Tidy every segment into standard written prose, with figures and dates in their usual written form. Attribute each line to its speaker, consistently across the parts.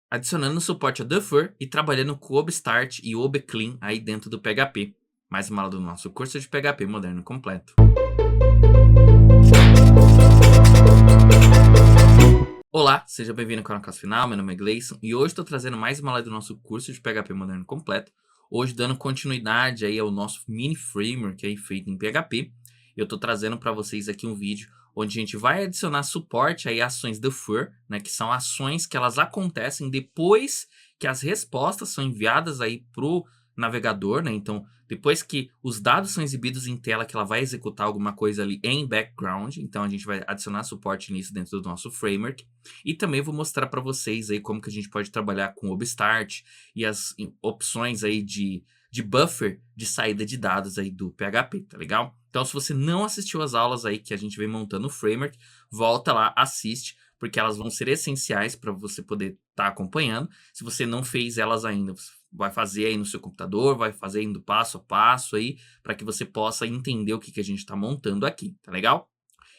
Speaker 1: adicionando suporte a Duffer e trabalhando com o Obstart e o OBClean aí dentro do PHP. Mais uma aula do nosso curso de PHP moderno completo. Olá, seja bem-vindo ao canal Classe Final, meu nome é Gleison e hoje estou trazendo mais uma aula do nosso curso de PHP moderno completo. Hoje dando continuidade aí ao nosso mini framework aí feito em PHP. Eu estou trazendo para vocês aqui um vídeo onde a gente vai adicionar suporte aí a ações Defer, né, que são ações que elas acontecem depois que as respostas são enviadas aí pro navegador, né? Então, depois que os dados são exibidos em tela, que ela vai executar alguma coisa ali em background. Então, a gente vai adicionar suporte nisso dentro do nosso framework. E também vou mostrar para vocês aí como que a gente pode trabalhar com o Obstart e as opções aí de buffer de saída de dados aí do PHP, tá legal? Então, se você não assistiu as aulas aí que a gente vem montando o framework, volta lá, assiste, porque elas vão ser essenciais para você poder estar acompanhando. Se você não fez elas ainda, você vai fazer aí no seu computador, vai fazer indo passo a passo aí, para que você possa entender o que a gente está montando aqui, tá legal?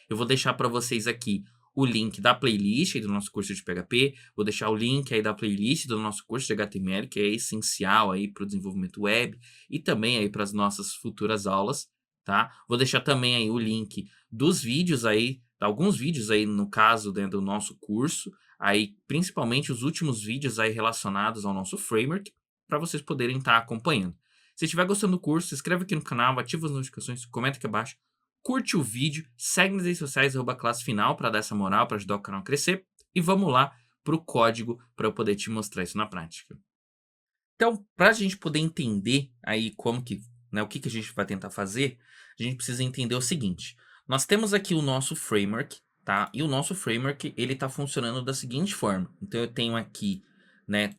Speaker 1: Eu vou deixar para vocês aqui o link da playlist do nosso curso de PHP, vou deixar o link aí da playlist do nosso curso de HTML, que é essencial aí para o desenvolvimento web e também aí para as nossas futuras aulas, tá? Vou deixar também aí o link dos vídeos aí, alguns vídeos aí no caso dentro do nosso curso, aí principalmente os últimos vídeos aí relacionados ao nosso framework, para vocês poderem estar acompanhando. Se estiver gostando do curso, se inscreve aqui no canal, ativa as notificações, comenta aqui abaixo, curte o vídeo, segue nas redes sociais, @classefinal para dar essa moral, para ajudar o canal a crescer. E vamos lá para o código para eu poder te mostrar isso na prática. Então, para a gente poder entender aí como que, né, o que a gente vai tentar fazer, a gente precisa entender o seguinte. Nós temos aqui o nosso framework, tá? E o nosso framework, ele está funcionando da seguinte forma. Então, eu tenho aqui, né,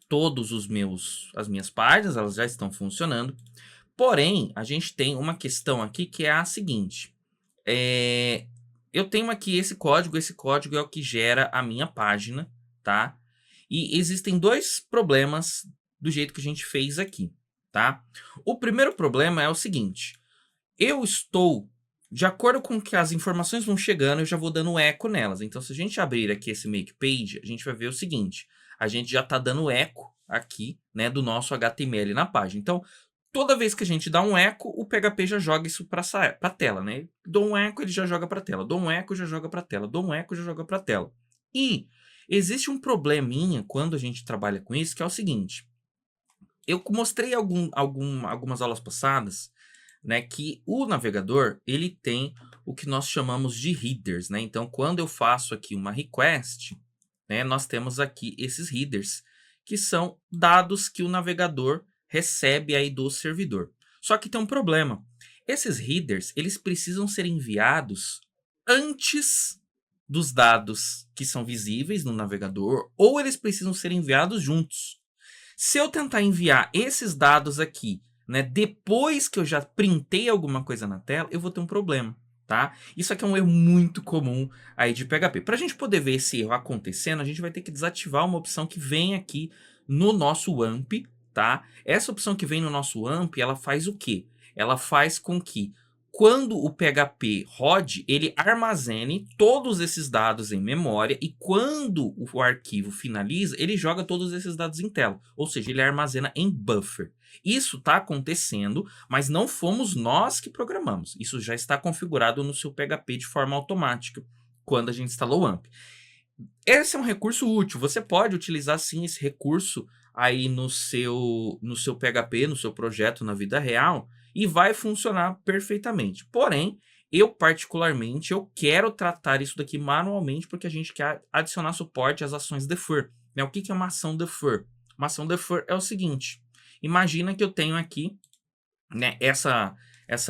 Speaker 1: as minhas páginas, elas já estão funcionando. Porém, a gente tem uma questão aqui que é a seguinte. Eu tenho aqui esse código é o que gera a minha página, tá? E existem dois problemas do jeito que a gente fez aqui, tá? O primeiro problema é o seguinte, eu estou, de acordo com que as informações vão chegando, eu já vou dando eco nelas. Então, se a gente abrir aqui esse make page, a gente vai ver o seguinte, a gente já está dando eco aqui, né, do nosso HTML na página. Então, toda vez que a gente dá um eco, o PHP já joga isso para a tela, né? Dou um eco, ele já joga para a tela. Dou um eco, já joga para a tela. Dou um eco, já joga para a tela. E existe um probleminha quando a gente trabalha com isso, que é o seguinte. Eu mostrei algumas aulas passadas, né, que o navegador ele tem o que nós chamamos de headers, né? Então, quando eu faço aqui uma request, né, nós temos aqui esses headers, que são dados que o navegador recebe aí do servidor. Só que tem um problema. Esses headers, eles precisam ser enviados antes dos dados que são visíveis no navegador, ou eles precisam ser enviados juntos. Se eu tentar enviar esses dados aqui, né, depois que eu já printei alguma coisa na tela, eu vou ter um problema, tá? Isso aqui é um erro muito comum aí de PHP. Para a gente poder ver esse erro acontecendo, a gente vai ter que desativar uma opção que vem aqui no nosso AMP, tá? Essa opção que vem no nosso AMP, ela faz o quê? Ela faz com que quando o PHP rode, ele armazene todos esses dados em memória e quando o arquivo finaliza, ele joga todos esses dados em tela. Ou seja, ele armazena em buffer. Isso está acontecendo, mas não fomos nós que programamos. Isso já está configurado no seu PHP de forma automática quando a gente instalou o AMP. Esse é um recurso útil. Você pode utilizar sim esse recurso aí no seu PHP, no seu projeto na vida real e vai funcionar perfeitamente. Porém, eu particularmente eu quero tratar isso daqui manualmente porque a gente quer adicionar suporte às ações defer. Né? O que é uma ação defer? Uma ação defer é o seguinte. Imagina que eu tenho aqui, né, essa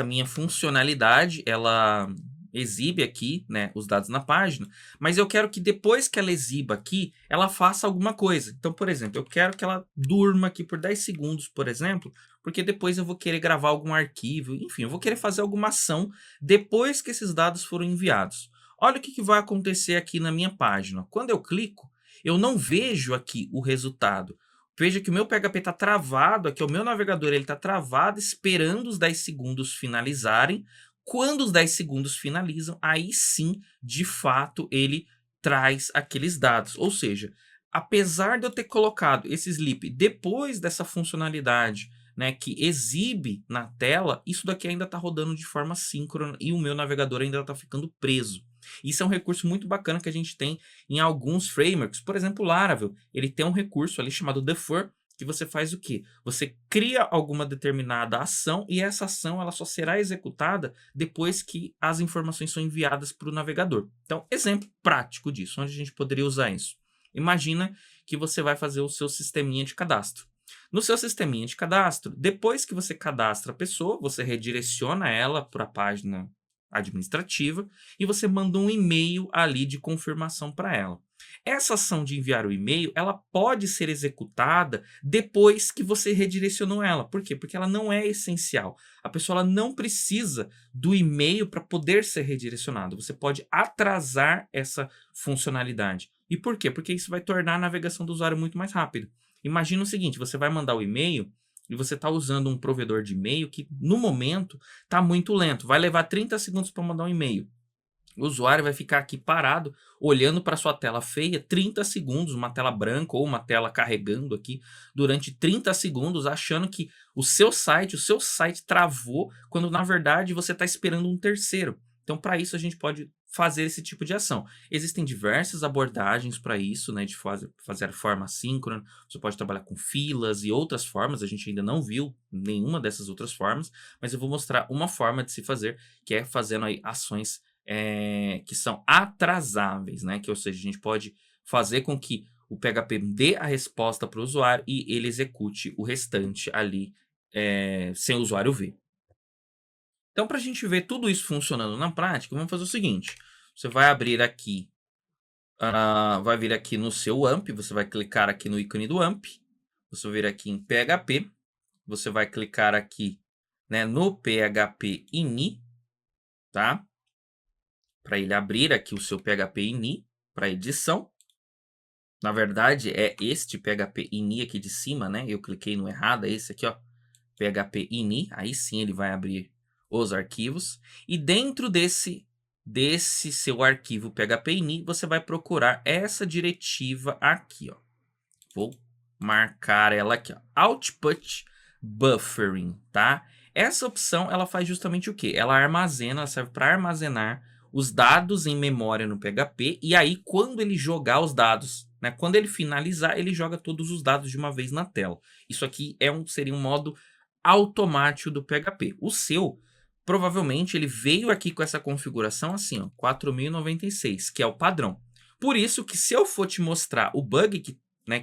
Speaker 1: minha funcionalidade, ela exibe aqui, né, os dados na página, mas eu quero que depois que ela exiba aqui, ela faça alguma coisa. Então, por exemplo, eu quero que ela durma aqui por 10 segundos, por exemplo, porque depois eu vou querer gravar algum arquivo, enfim, eu vou querer fazer alguma ação depois que esses dados foram enviados. Olha o que vai acontecer aqui na minha página. Quando eu clico, eu não vejo aqui o resultado. Veja que o meu PHP está travado aqui, o meu navegador está travado esperando os 10 segundos finalizarem. Quando os 10 segundos finalizam, aí sim, de fato, ele traz aqueles dados. Ou seja, apesar de eu ter colocado esse sleep depois dessa funcionalidade, né, que exibe na tela, isso daqui ainda está rodando de forma síncrona e o meu navegador ainda está ficando preso. Isso é um recurso muito bacana que a gente tem em alguns frameworks. Por exemplo, o Laravel, ele tem um recurso ali chamado defer, que você faz o quê? Você cria alguma determinada ação e essa ação ela só será executada depois que as informações são enviadas para o navegador. Então, exemplo prático disso, onde a gente poderia usar isso. Imagina que você vai fazer o seu sisteminha de cadastro. No seu sisteminha de cadastro, depois que você cadastra a pessoa, você redireciona ela para a página administrativa e você manda um e-mail ali de confirmação para ela. Essa ação de enviar o e-mail, ela pode ser executada depois que você redirecionou ela. Por quê? Porque ela não é essencial. A pessoa ela não precisa do e-mail para poder ser redirecionada. Você pode atrasar essa funcionalidade. E por quê? Porque isso vai tornar a navegação do usuário muito mais rápida. Imagina o seguinte, você vai mandar o e-mail e você está usando um provedor de e-mail que, no momento, está muito lento. Vai levar 30 segundos para mandar um e-mail. O usuário vai ficar aqui parado, olhando para sua tela feia, 30 segundos, uma tela branca ou uma tela carregando aqui, durante 30 segundos, achando que o seu site travou, quando na verdade você está esperando um terceiro. Então, para isso, a gente pode fazer esse tipo de ação. Existem diversas abordagens para isso, né, de fazer a forma assíncrona. Você pode trabalhar com filas e outras formas, a gente ainda não viu nenhuma dessas outras formas, mas eu vou mostrar uma forma de se fazer, que é fazendo aí ações que são atrasáveis, né? Que, ou seja, a gente pode fazer com que o PHP dê a resposta para o usuário e ele execute o restante ali sem o usuário ver. Então, para a gente ver tudo isso funcionando na prática, vamos fazer o seguinte. Você vai abrir aqui, vai vir aqui no seu AMP, você vai clicar aqui no ícone do AMP, você vai vir aqui em PHP, você vai clicar aqui, né, no PHP ini, tá? Para ele abrir aqui o seu PHP ini para edição. Na verdade, é este PHP ini aqui de cima, né? Eu cliquei no errado, é esse aqui, ó. PHP ini, aí sim ele vai abrir os arquivos. E dentro desse seu arquivo PHP ini, você vai procurar essa diretiva aqui, ó. Vou marcar ela aqui, ó. Output Buffering, tá? Essa opção, ela faz justamente o quê? Ela armazena, ela serve para armazenar os dados em memória no PHP, e aí quando ele jogar os dados, né, quando ele finalizar, ele joga todos os dados de uma vez na tela. Isso aqui seria um modo automático do PHP. O seu, provavelmente, ele veio aqui com essa configuração assim, ó, 4096, que é o padrão. Por isso que se eu for te mostrar o bug que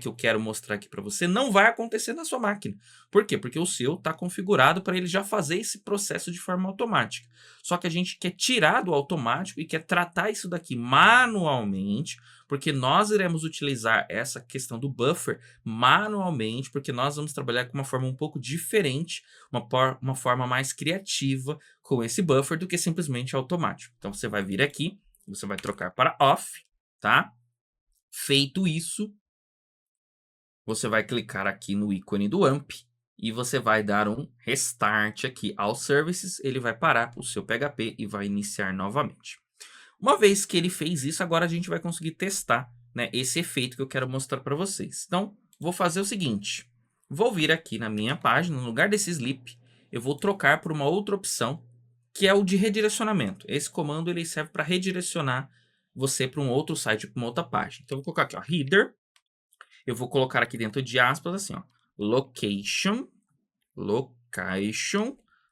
Speaker 1: eu quero mostrar aqui para você, não vai acontecer na sua máquina. Por quê? Porque o seu está configurado para ele já fazer esse processo de forma automática. Só que a gente quer tirar do automático e quer tratar isso daqui manualmente, porque nós iremos utilizar essa questão do buffer manualmente, porque nós vamos trabalhar com uma forma um pouco diferente, uma forma mais criativa com esse buffer do que simplesmente automático. Então você vai vir aqui, você vai trocar para off, tá? Feito isso, você vai clicar aqui no ícone do AMP e você vai dar um restart aqui ao services, ele vai parar o seu PHP e vai iniciar novamente. Uma vez que ele fez isso, agora a gente vai conseguir testar, né, esse efeito que eu quero mostrar para vocês. Então, vou fazer o seguinte, vou vir aqui na minha página, no lugar desse sleep, eu vou trocar por uma outra opção, que é o de redirecionamento. Esse comando ele serve para redirecionar você para um outro site, para uma outra página. Então, eu vou colocar aqui, ó, header. Eu vou colocar aqui dentro de aspas assim, ó, location,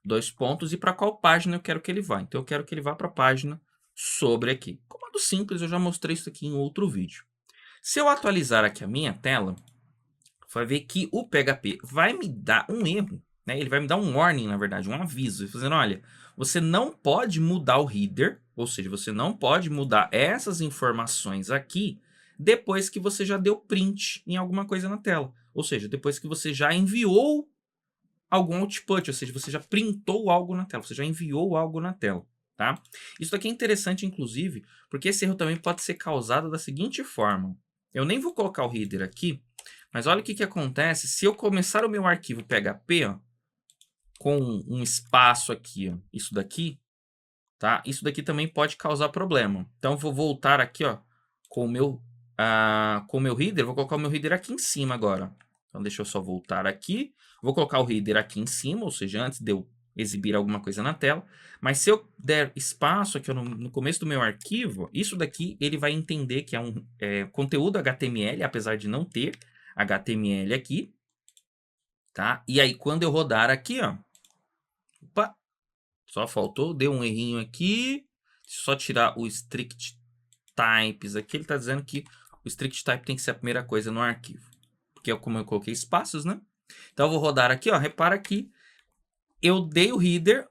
Speaker 1: 2 pontos, e para qual página eu quero que ele vá. Então, eu quero que ele vá para a página sobre aqui. Comando simples, eu já mostrei isso aqui em outro vídeo. Se eu atualizar aqui a minha tela, vai ver que o PHP vai me dar um erro, né? Ele vai me dar um warning, na verdade, um aviso, dizendo, olha, você não pode mudar o header, ou seja, você não pode mudar essas informações aqui depois que você já deu print em alguma coisa na tela. Ou seja, depois que você já enviou algum output, ou seja, você já printou algo na tela, você já enviou algo na tela, tá? Isso aqui é interessante, inclusive, porque esse erro também pode ser causado da seguinte forma. Eu nem vou colocar o header aqui, mas olha o que acontece se eu começar o meu arquivo PHP, ó, com um espaço aqui, ó, isso daqui, tá? Isso daqui também pode causar problema. Então, eu vou voltar aqui, ó, com o meu com o meu header, vou colocar o meu header aqui em cima agora. Então, deixa eu só voltar aqui. Vou colocar o header aqui em cima, ou seja, antes de eu exibir alguma coisa na tela. Mas se eu der espaço aqui no começo do meu arquivo, isso daqui ele vai entender que é um conteúdo HTML, apesar de não ter HTML aqui. Tá? E aí, quando eu rodar aqui, ó. Opa! Só faltou, deu um errinho aqui. Só tirar o strict types aqui. Ele está dizendo que o strict type tem que ser a primeira coisa no arquivo. Porque é como eu coloquei espaços, né? Então eu vou rodar aqui, ó. Repara que eu dei o header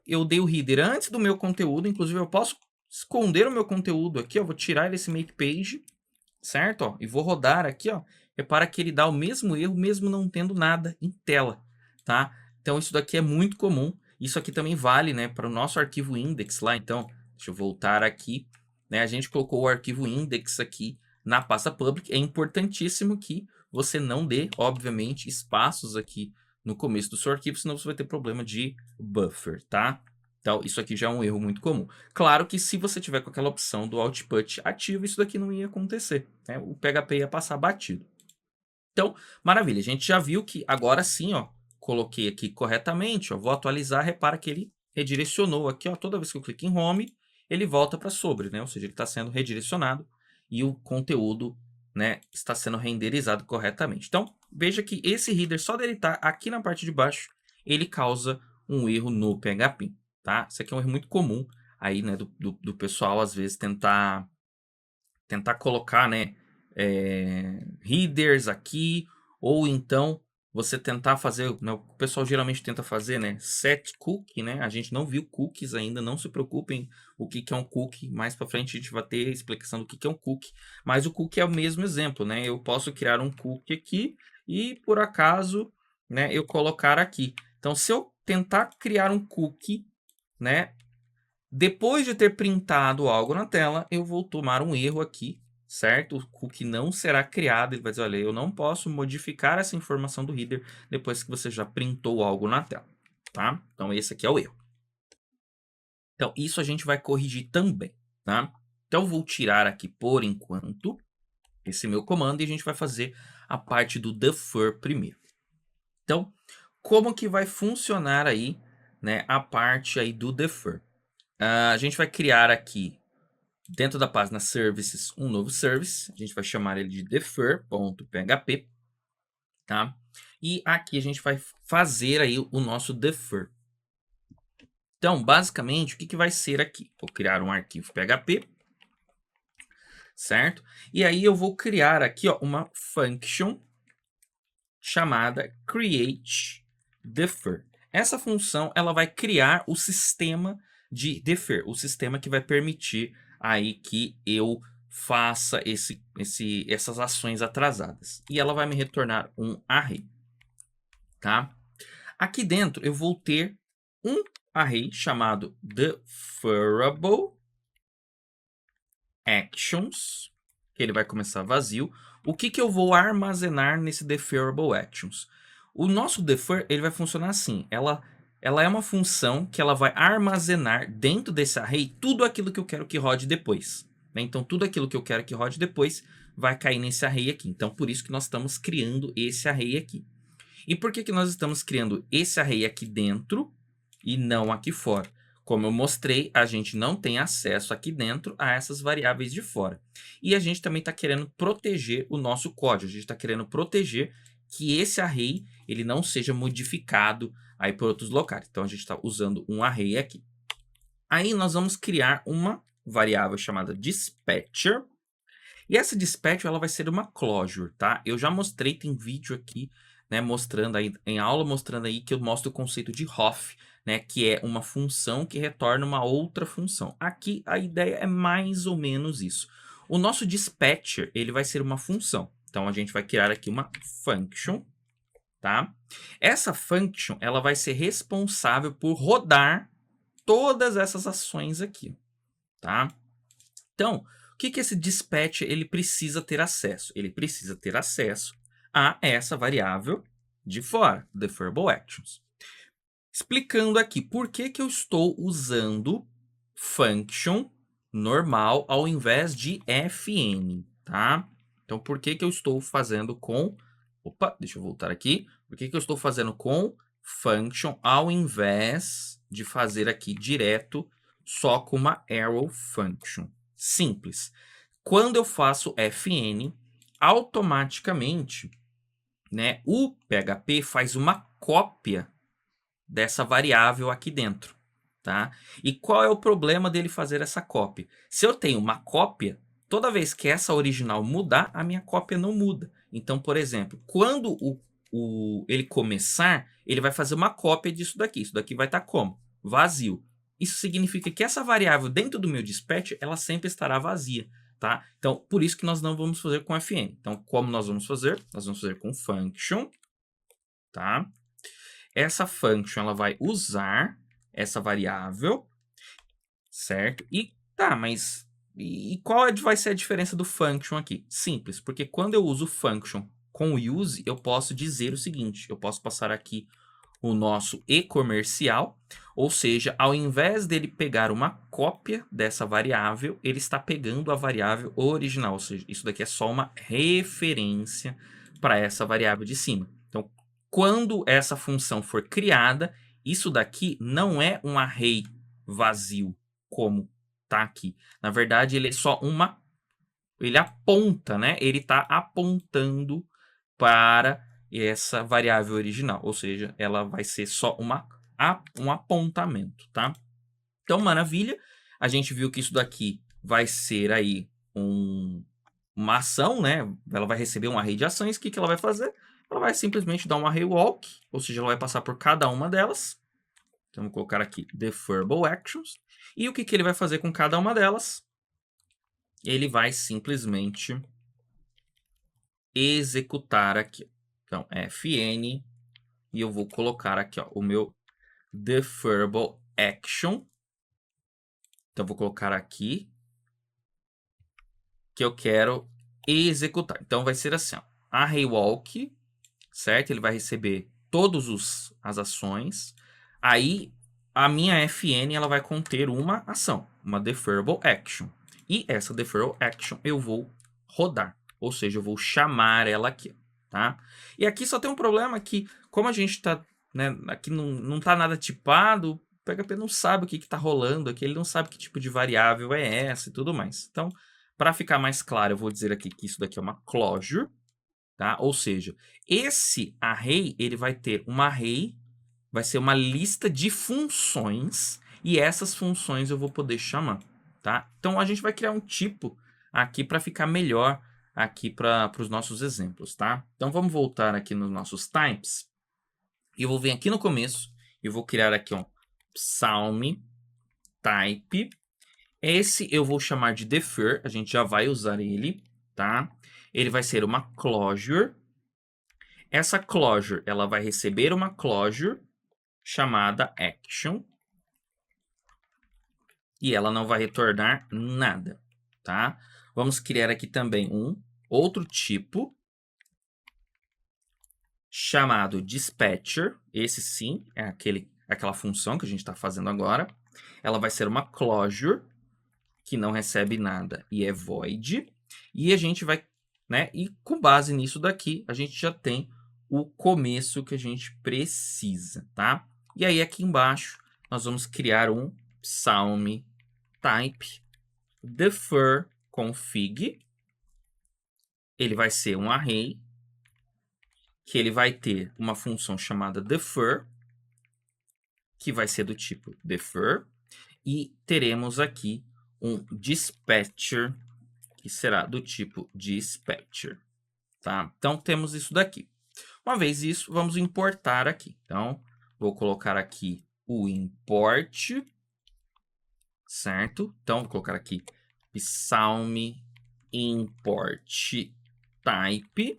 Speaker 1: antes do meu conteúdo. Inclusive eu posso esconder o meu conteúdo aqui, ó. Vou tirar esse make page, certo? Ó, e vou rodar aqui, ó. Repara que ele dá o mesmo erro, mesmo não tendo nada em tela, tá? Então isso daqui é muito comum. Isso aqui também vale, né, para o nosso arquivo index lá. Então, deixa eu voltar aqui, né? A gente colocou o arquivo index aqui na pasta public. É importantíssimo que você não dê, obviamente, espaços aqui no começo do seu arquivo, senão você vai ter problema de buffer, tá? Então, isso aqui já é um erro muito comum. Claro que se você tiver com aquela opção do output ativo, isso daqui não ia acontecer, né? O PHP ia passar batido. Então, maravilha. A gente já viu que agora sim, ó, coloquei aqui corretamente, ó, vou atualizar, repara que ele redirecionou aqui, ó, toda vez que eu clico em home, ele volta para sobre, né? Ou seja, ele está sendo redirecionado e o conteúdo, né, está sendo renderizado corretamente. Então, veja que esse header, só dele estar aqui na parte de baixo, ele causa um erro no PHP, tá? Isso aqui é um erro muito comum aí, né, do pessoal, às vezes, tentar colocar, né, headers aqui, ou então você tentar fazer, né, o pessoal geralmente tenta fazer, né, set cookie, né, a gente não viu cookies ainda, não se preocupem o que é um cookie, mais para frente a gente vai ter explicação do que é um cookie, mas o cookie é o mesmo exemplo, né, eu posso criar um cookie aqui e por acaso, né, eu colocar aqui. Então se eu tentar criar um cookie, né, depois de ter printado algo na tela, eu vou tomar um erro aqui, certo? O cookie não será criado. Ele vai dizer, olha, eu não posso modificar essa informação do header depois que você já printou algo na tela, tá? Então, esse aqui é o erro. Então, isso a gente vai corrigir também, tá? Então, vou tirar aqui, por enquanto, esse meu comando e a gente vai fazer a parte do defer primeiro. Então, como que vai funcionar aí, né, a parte aí do defer? A gente vai criar aqui, dentro da página Services, um novo service. A gente vai chamar ele de defer.php, tá? E aqui a gente vai fazer aí o nosso defer. Então, basicamente, o que vai ser aqui? Vou criar um arquivo PHP, certo? E aí eu vou criar aqui, ó, uma function chamada createDefer. Essa função ela vai criar o sistema de defer, o sistema que vai permitir aí que eu faça essas ações atrasadas. E ela vai me retornar um array, tá? Aqui dentro eu vou ter um array chamado deferrable actions, que ele vai começar vazio. O que eu vou armazenar nesse deferrable actions? O nosso defer ele vai funcionar assim. Ela é uma função que ela vai armazenar dentro desse array tudo aquilo que eu quero que rode depois, né? Então, tudo aquilo que eu quero que rode depois vai cair nesse array aqui. Então, por isso que nós estamos criando esse array aqui. E por que nós estamos criando esse array aqui dentro e não aqui fora? Como eu mostrei, a gente não tem acesso aqui dentro a essas variáveis de fora. E a gente também está querendo proteger o nosso código. A gente está querendo proteger que esse array ele não seja modificado aí por outros locais. Então, a gente está usando um array aqui. Aí, nós vamos criar uma variável chamada dispatcher. E essa dispatcher ela vai ser uma closure, tá? Eu já mostrei, tem vídeo aqui, né, mostrando aí, em aula, mostrando aí que eu mostro o conceito de Hoff, né, que é uma função que retorna uma outra função. Aqui a ideia é mais ou menos isso. O nosso dispatcher, ele vai ser uma função. Então a gente vai criar aqui uma function, tá? Essa function, ela vai ser responsável por rodar todas essas ações aqui, tá? Então, o que esse dispatch ele precisa ter acesso? Ele precisa ter acesso a essa variável de fora, deferrable actions. Explicando aqui por que eu estou usando function normal ao invés de fn, tá? Então, por que que eu estou fazendo com... Opa, deixa eu voltar aqui. Por que que eu estou fazendo com function ao invés de fazer aqui direto só com uma arrow function? Simples. Quando eu faço fn, automaticamente, né, o PHP faz uma cópia dessa variável aqui dentro, tá? E qual é o problema dele fazer essa cópia? Se eu tenho uma cópia, toda vez que essa original mudar, a minha cópia não muda. Então, por exemplo, quando ele começar, ele vai fazer uma cópia disso daqui. Isso daqui vai estar como? Vazio. Isso significa que essa variável dentro do meu dispatch, ela sempre estará vazia, tá? Então, por isso que nós não vamos fazer com fn. Então, como nós vamos fazer? Nós vamos fazer com function, tá? Essa function ela vai usar essa variável, certo? E tá, mas e qual vai ser a diferença do function aqui? Simples, porque quando eu uso function com use, eu posso dizer o seguinte, eu posso passar aqui o nosso e-comercial, ou seja, ao invés dele pegar uma cópia dessa variável, ele está pegando a variável original, ou seja, isso daqui é só uma referência para essa variável de cima. Então, quando essa função for criada, isso daqui não é um array vazio, como está aqui. Na verdade, ele é só uma... Ele aponta, né? Ele está apontando para essa variável original, ou seja, ela vai ser só um apontamento, tá? Então, maravilha. A gente viu que isso daqui vai ser aí uma ação, né? Ela vai receber um array de ações. O que que ela vai fazer? Ela vai simplesmente dar um array walk, ou seja, ela vai passar por cada uma delas. Então, vou colocar aqui deferrable actions. E o que que ele vai fazer com cada uma delas? Ele vai simplesmente executar aqui. Então, fn, e eu vou colocar aqui ó, o meu deferrable action. Então, vou colocar aqui que eu quero executar. Então, vai ser assim, ó, array walk, certo? Ele vai receber todas as ações. Aí, a minha fn ela vai conter uma ação, uma deferrable action. E essa deferrable action eu vou rodar, ou seja, eu vou chamar ela aqui, tá? E aqui só tem um problema que, como a gente está, né, aqui não está nada tipado, o PHP não sabe o que está rolando aqui, ele não sabe que tipo de variável é essa e tudo mais. Então, para ficar mais claro, eu vou dizer aqui que isso daqui é uma closure, tá? Ou seja, esse array, ele vai ter uma array, vai ser uma lista de funções, e essas funções eu vou poder chamar, tá? Então, a gente vai criar um tipo aqui para ficar melhor aqui para os nossos exemplos, tá? Então, vamos voltar aqui nos nossos types, e eu vou vir aqui no começo, e vou criar aqui um psalm type. Esse eu vou chamar de defer, a gente já vai usar ele, tá? Ele vai ser uma closure. Essa closure, ela vai receber uma closure chamada action. E ela não vai retornar nada, tá? Vamos criar aqui também um outro tipo chamado dispatcher. Esse sim é aquela função que a gente está fazendo agora. Ela vai ser uma closure que não recebe nada e é void. E a gente vai, né? E com base nisso daqui, a gente já tem o começo que a gente precisa, tá? E aí aqui embaixo nós vamos criar um psalm type defer config. Ele vai ser um array que ele vai ter uma função chamada defer, que vai ser do tipo defer, e teremos aqui um dispatcher, que será do tipo dispatcher, tá? Então, temos isso daqui. Uma vez isso, vamos importar aqui. Então, vou colocar aqui o import, certo? Então, vou colocar aqui psalm import type.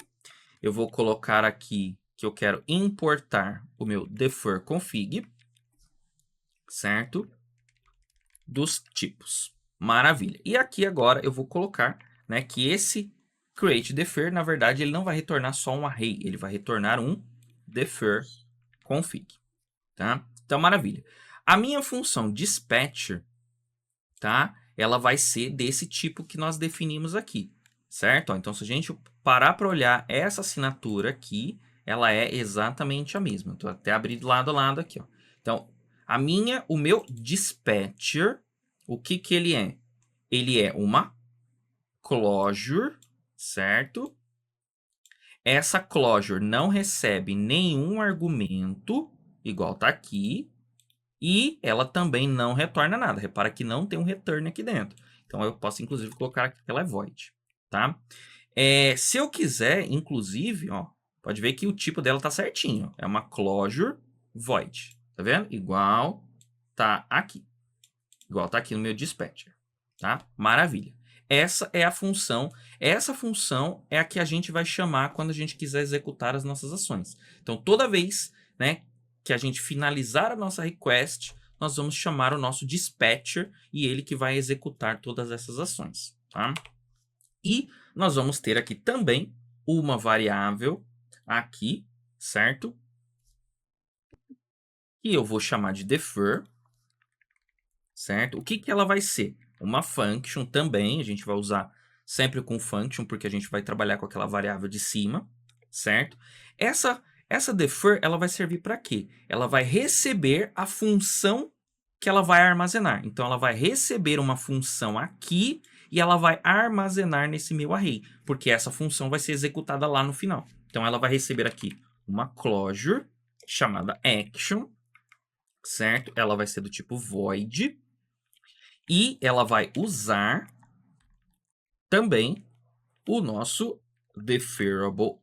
Speaker 1: Eu vou colocar aqui que eu quero importar o meu defer config, certo? Dos tipos. Maravilha. E aqui agora eu vou colocar, né, que esse create defer, na verdade, ele não vai retornar só um array, ele vai retornar um defer config, tá? Então, maravilha. A minha função dispatcher, tá? Ela vai ser desse tipo que nós definimos aqui. certo? Ó, então, se a gente parar para olhar essa assinatura aqui, ela é exatamente a mesma. Estou até abrindo lado a lado aqui, ó. Então, o meu dispatcher, o que que ele é? Ele é uma closure, certo? Essa closure não recebe nenhum argumento, igual tá aqui, e ela também não retorna nada. Repara que não tem um return aqui dentro. Então, eu posso, inclusive, colocar aqui que ela é void, tá? Se eu quiser, inclusive, ó, pode ver que o tipo dela tá certinho. É uma closure void. Tá vendo? Igual tá aqui. Igual tá aqui no meu dispatcher. Tá? Maravilha. Essa é a função. Essa função é a que a gente vai chamar quando a gente quiser executar as nossas ações. Então, toda vez, né, que a gente finalizar a nossa request, nós vamos chamar o nosso dispatcher e ele que vai executar todas essas ações. Tá? E nós vamos ter aqui também uma variável aqui, certo? Que eu vou chamar de defer, certo? O que que ela vai ser? Uma function também, a gente vai usar sempre com function, porque a gente vai trabalhar com aquela variável de cima, certo? Essa defer, ela vai servir para quê? Ela vai receber a função que ela vai armazenar. Então, ela vai receber uma função aqui e ela vai armazenar nesse meu array, porque essa função vai ser executada lá no final. Então, ela vai receber aqui uma closure chamada action, certo? Ela vai ser do tipo void e ela vai usar também o nosso deferrable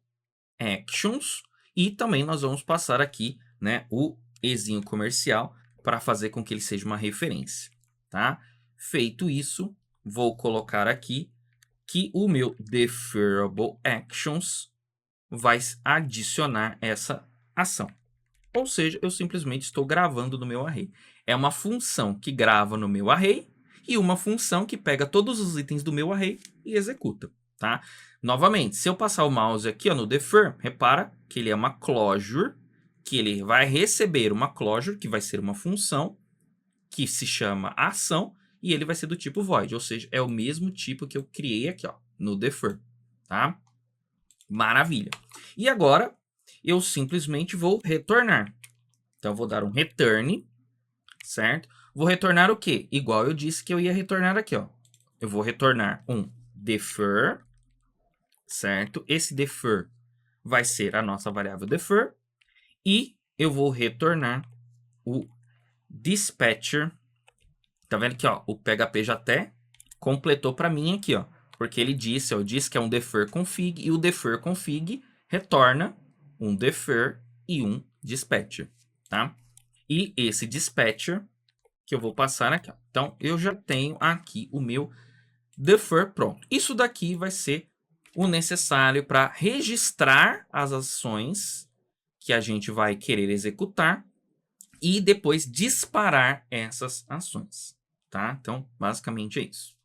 Speaker 1: actions e também nós vamos passar aqui, né, o ezinho comercial para fazer com que ele seja uma referência, tá? Feito isso, vou colocar aqui que o meu deferrable actions vai adicionar essa ação. Ou seja, eu simplesmente estou gravando no meu array. É uma função que grava no meu array e uma função que pega todos os itens do meu array e executa, tá? Novamente, se eu passar o mouse aqui ó, no defer, repara que ele é uma closure, que ele vai receber uma closure, que vai ser uma função, que se chama ação, e ele vai ser do tipo void, ou seja, é o mesmo tipo que eu criei aqui ó, no defer, tá? Maravilha. E agora, eu simplesmente vou retornar. Então, eu vou dar um return, certo? Vou retornar o quê? Igual eu disse que eu ia retornar aqui, ó. Eu vou retornar um defer, certo? Esse defer vai ser a nossa variável defer. E eu vou retornar o dispatcher. Tá vendo que ó, o PHP já até completou para mim aqui, ó. Porque ele disse, ó, eu disse que é um defer config e o defer config retorna um defer e um dispatcher, tá? E esse dispatcher que eu vou passar aqui, ó. Então, eu já tenho aqui o meu defer pronto. Isso daqui vai ser o necessário para registrar as ações que a gente vai querer executar e depois disparar essas ações, tá? Então, basicamente é isso.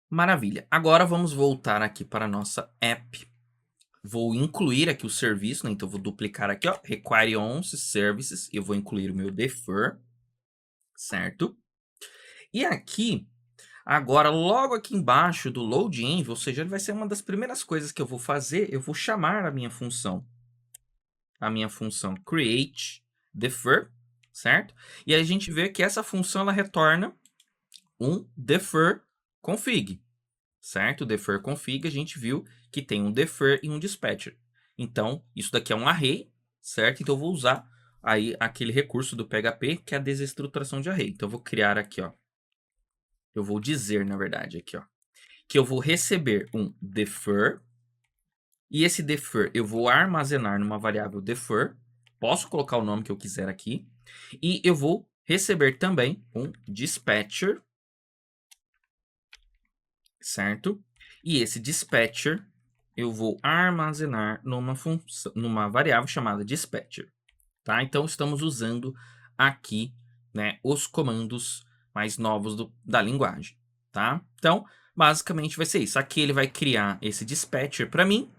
Speaker 1: Maravilha. Agora vamos voltar aqui para a nossa app. Vou incluir aqui o serviço, né? Então, vou duplicar aqui, ó, require once services. Eu vou incluir o meu defer, certo? E aqui, agora, logo aqui embaixo do load-env, ou seja, ele vai ser uma das primeiras coisas que eu vou fazer, eu vou chamar a minha função create defer, certo? E aí a gente vê que essa função ela retorna um defer config, certo? Defer config, a gente viu que tem um defer e um dispatcher. Então, isso daqui é um array, certo? Então, eu vou usar aí aquele recurso do PHP que é a desestruturação de array. Então, eu vou criar aqui, ó. Eu vou dizer, na verdade, aqui, ó, que eu vou receber um defer. E esse defer eu vou armazenar numa variável defer. Posso colocar o nome que eu quiser aqui. E eu vou receber também um dispatcher, certo? E esse dispatcher eu vou armazenar numa variável chamada dispatcher, tá? Então, estamos usando aqui, né, os comandos mais novos da linguagem, tá? Então, basicamente vai ser isso. Aqui ele vai criar esse dispatcher para mim.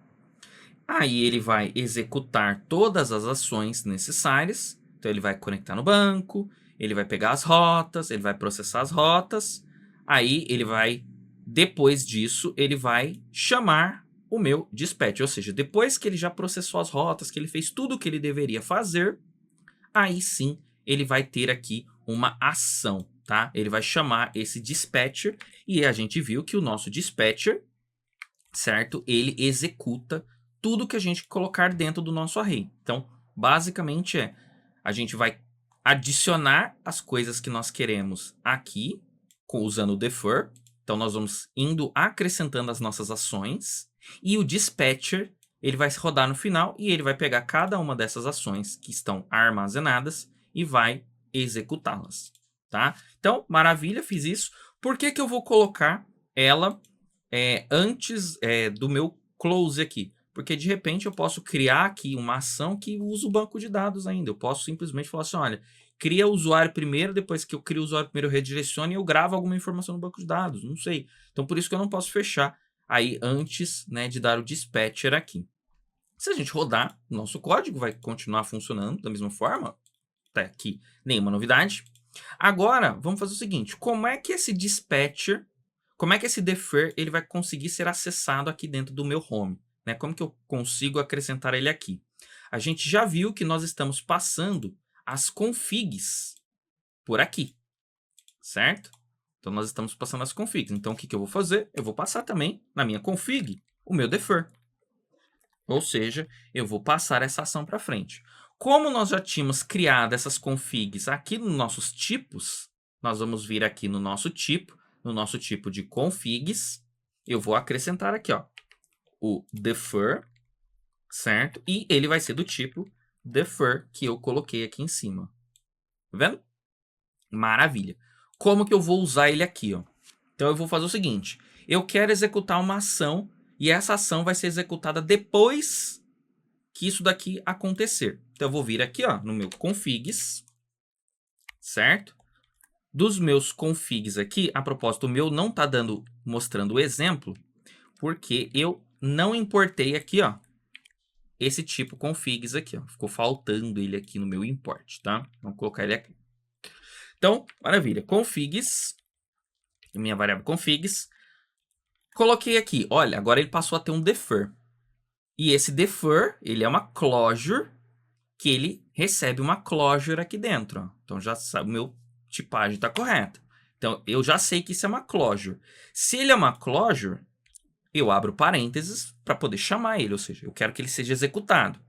Speaker 1: Aí ele vai executar todas as ações necessárias. Então, ele vai conectar no banco, ele vai pegar as rotas, ele vai processar as rotas. Aí ele vai Depois disso, ele vai chamar o meu dispatch. Ou seja, depois que ele já processou as rotas, que ele fez tudo o que ele deveria fazer, aí sim ele vai ter aqui uma ação, tá? Ele vai chamar esse dispatcher e a gente viu que o nosso dispatcher, certo? Ele executa tudo que a gente colocar dentro do nosso array. Então, basicamente a gente vai adicionar as coisas que nós queremos aqui, usando o defer. Então, nós vamos indo acrescentando as nossas ações. E o dispatcher, ele vai rodar no final e ele vai pegar cada uma dessas ações que estão armazenadas e vai executá-las, tá? Então, maravilha, fiz isso. Por que eu vou colocar ela antes do meu close aqui? Porque de repente eu posso criar aqui uma ação que usa o banco de dados ainda. Eu posso simplesmente falar assim, olha, cria o usuário primeiro, depois que eu crio o usuário primeiro eu redireciono e eu gravo alguma informação no banco de dados, não sei. Então por isso que eu não posso fechar aí antes, né, de dar o dispatcher aqui. Se a gente rodar, o nosso código vai continuar funcionando da mesma forma. Até aqui, nenhuma novidade. Agora, vamos fazer o seguinte, como é que esse dispatcher, como é que esse defer ele vai conseguir ser acessado aqui dentro do meu home? Né? Como que eu consigo acrescentar ele aqui? A gente já viu que nós estamos passando as configs por aqui, certo? Então, nós estamos passando as configs. Então, o que eu vou fazer? Eu vou passar também na minha config o meu defer. Ou seja, eu vou passar essa ação para frente. Como nós já tínhamos criado essas configs aqui nos nossos tipos, nós vamos vir aqui no nosso tipo de configs, eu vou acrescentar aqui, ó, o defer, certo? E ele vai ser do tipo defer que eu coloquei aqui em cima. Tá vendo? Maravilha. Como que eu vou usar ele aqui, ó? Então eu vou fazer o seguinte, eu quero executar uma ação e essa ação vai ser executada depois que isso daqui acontecer. Então eu vou vir aqui, ó, no meu configs, certo? Dos meus configs aqui, a propósito, o meu não tá mostrando o exemplo, porque eu não importei aqui, ó, esse tipo configs aqui, ó. Ficou faltando ele aqui no meu import, tá? Vamos colocar ele aqui. Então, maravilha. Configs, minha variável configs. Coloquei aqui, olha, agora ele passou a ter um defer. E esse defer, ele é uma closure que ele recebe uma closure aqui dentro. Ó. Então, já sabe, o meu tipagem está correta. Então, eu já sei que isso é uma closure. Se ele é uma closure, eu abro parênteses para poder chamar ele, ou seja, eu quero que ele seja executado.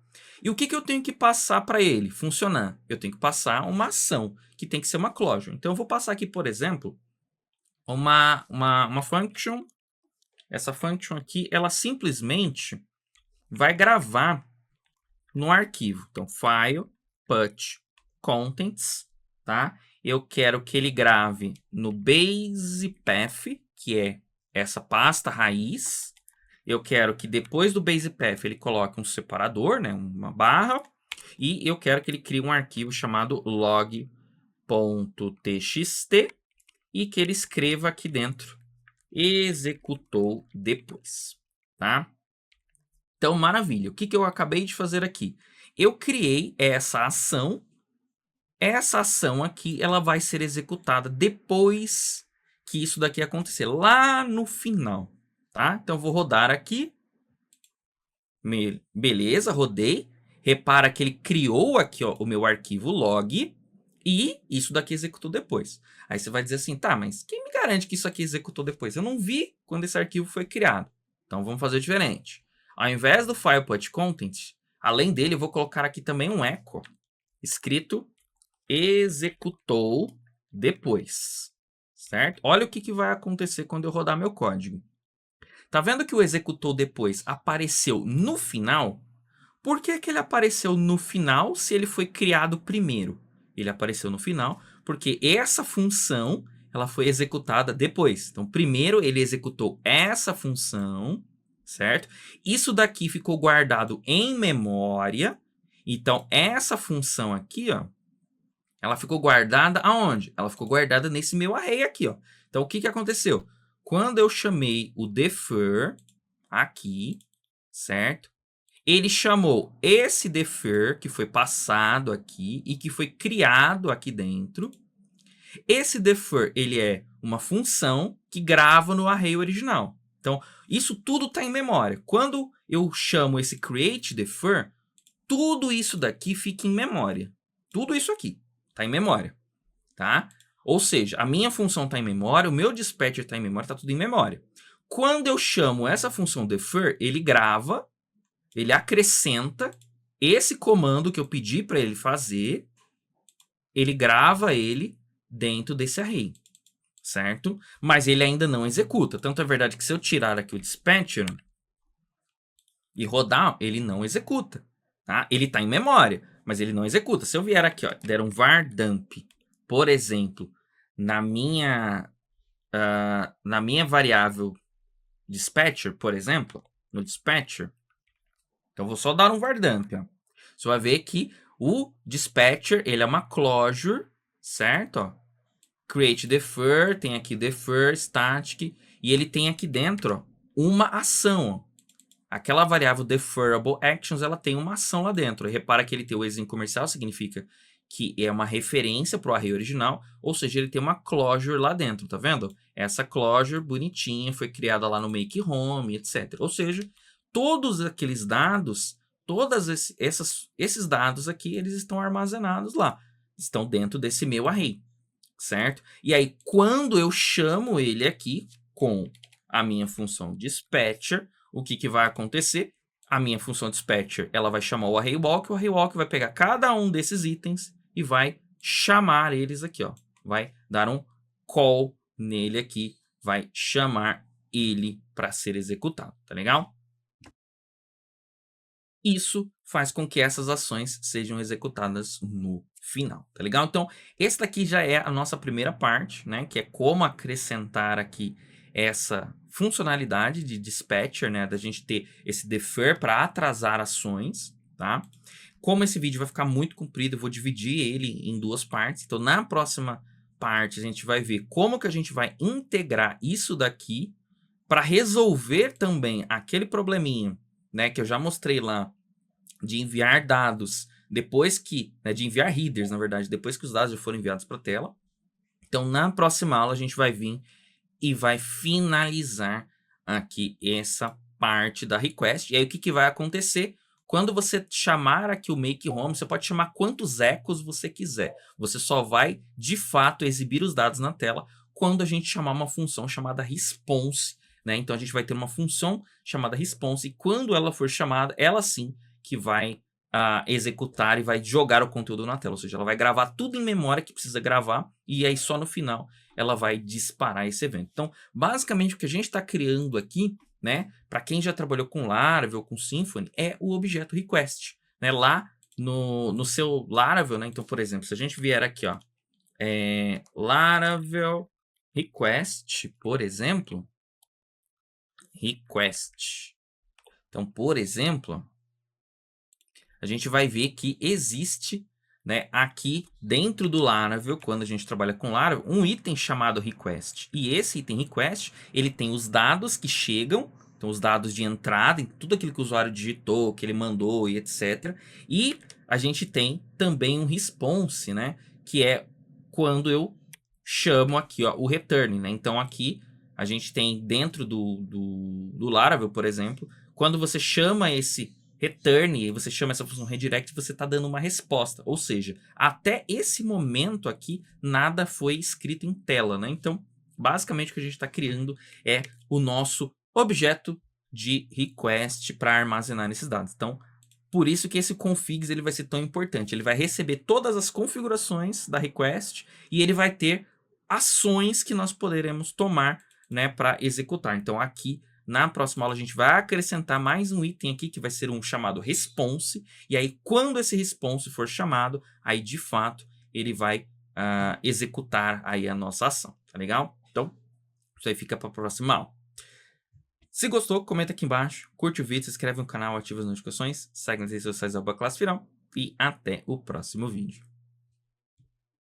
Speaker 1: E o que eu tenho que passar para ele funcionar? Eu tenho que passar uma ação, que tem que ser uma closure. Então, eu vou passar aqui, por exemplo, uma function. Essa function aqui, ela simplesmente vai gravar no arquivo. Então, file, put, contents, tá? Eu quero que ele grave no base path, que é essa pasta raiz. Eu quero que depois do base path ele coloque um separador, né, uma barra. E eu quero que ele crie um arquivo chamado log.txt e que ele escreva aqui dentro executou depois, tá? Então, maravilha. O que eu acabei de fazer aqui? Eu criei essa ação. Essa ação aqui, ela vai ser executada depois que isso daqui acontecer, lá no final, tá? Então, eu vou rodar aqui. Beleza, rodei. Repara que ele criou aqui, ó, o meu arquivo log e isso daqui executou depois. Aí você vai dizer assim, tá, mas quem me garante que isso aqui executou depois? Eu não vi quando esse arquivo foi criado. Então, vamos fazer diferente. Ao invés do file put content, além dele, eu vou colocar aqui também um echo escrito executou depois, certo? Olha o que vai acontecer quando eu rodar meu código. Tá vendo que o executou depois apareceu no final? Por que ele apareceu no final se ele foi criado primeiro? Ele apareceu no final porque essa função ela foi executada depois. Então, primeiro ele executou essa função, certo? Isso daqui ficou guardado em memória. Então, essa função aqui, ó, ela ficou guardada aonde? Ela ficou guardada nesse meu array aqui, ó. Então, o que aconteceu? Quando eu chamei o defer aqui, certo? Ele chamou esse defer que foi passado aqui e que foi criado aqui dentro. Esse defer, ele é uma função que grava no array original. Então, isso tudo está em memória. Quando eu chamo esse create defer, tudo isso daqui fica em memória. Tudo isso aqui está em memória, tá? Ou seja, a minha função está em memória, o meu dispatcher está em memória, está tudo em memória. Quando eu chamo essa função defer, ele grava, ele acrescenta esse comando que eu pedi para ele fazer, ele grava ele dentro desse array, certo? Mas ele ainda não executa. Tanto é verdade que se eu tirar aqui o dispatcher e rodar, ele não executa, tá? Ele está em memória, mas ele não executa. Se eu vier aqui, ó, der um var dump, por exemplo, na minha variável dispatcher, por exemplo, no dispatcher, então vou só dar um var dump, ó. Você vai ver que o dispatcher, ele é uma closure, certo? Ó, create defer, tem aqui defer, static, e ele tem aqui dentro, ó, uma ação, ó. Aquela variável deferrable actions, ela tem uma ação lá dentro. Repara que ele tem o exim comercial, significa que é uma referência para o array original, ou seja, ele tem uma closure lá dentro, tá vendo? Essa closure bonitinha foi criada lá no make home, etc. Ou seja, todos aqueles dados, esses dados aqui, eles estão armazenados lá, estão dentro desse meu array, certo? E aí, quando eu chamo ele aqui com a minha função dispatcher, o que vai acontecer? A minha função dispatcher, ela vai chamar o array walk vai pegar cada um desses itens e vai chamar eles aqui, ó. Vai dar um call nele aqui, vai chamar ele para ser executado, tá legal? Isso faz com que essas ações sejam executadas no final, tá legal? Então, esse daqui já é a nossa primeira parte, né? Que é como acrescentar aqui essa funcionalidade de dispatcher, né? Da gente ter esse defer para atrasar ações, tá? Como esse vídeo vai ficar muito comprido, eu vou dividir ele em duas partes. Então, na próxima parte, a gente vai ver como que a gente vai integrar isso daqui para resolver também aquele probleminha, né? Que eu já mostrei lá, de enviar dados depois que, né, de enviar headers, na verdade, depois que os dados já foram enviados para a tela. Então, na próxima aula, a gente vai vir e vai finalizar aqui essa parte da request. E aí, o que vai acontecer? Quando você chamar aqui o make home, você pode chamar quantos ecos você quiser. Você só vai, de fato, exibir os dados na tela quando a gente chamar uma função chamada response, né? Então, a gente vai ter uma função chamada response, e quando ela for chamada, ela sim que vai executar e vai jogar o conteúdo na tela. Ou seja, ela vai gravar tudo em memória que precisa gravar, e aí só no final ela vai disparar esse evento. Então, basicamente, o que a gente está criando aqui, né, para quem já trabalhou com Laravel ou com Symfony, é o objeto request, né? Lá no seu Laravel, né? Então, por exemplo, se a gente vier aqui, ó, Laravel request, por exemplo, request. Então, por exemplo, a gente vai ver que existe, né, aqui dentro do Laravel, quando a gente trabalha com Laravel, um item chamado request. E esse item request, ele tem os dados que chegam, então os dados de entrada, em tudo aquilo que o usuário digitou, que ele mandou e etc. E a gente tem também um response, né, que é quando eu chamo aqui, ó, o return, né? Então aqui a gente tem dentro do Laravel, por exemplo, quando você chama esse return, e você chama essa função redirect, você está dando uma resposta. Ou seja, até esse momento aqui, nada foi escrito em tela, né? Então, basicamente, o que a gente está criando é o nosso objeto de request para armazenar esses dados. Então, por isso que esse configs ele vai ser tão importante. Ele vai receber todas as configurações da request e ele vai ter ações que nós poderemos tomar, né, para executar. Então, aqui na próxima aula a gente vai acrescentar mais um item aqui que vai ser um chamado response. E aí quando esse response for chamado, aí de fato ele vai executar aí a nossa ação, tá legal? Então isso aí fica para a próxima aula. Se gostou, comenta aqui embaixo, curte o vídeo, se inscreve no canal, ativa as notificações, segue nas redes sociais @ClasseFinal e até o próximo vídeo.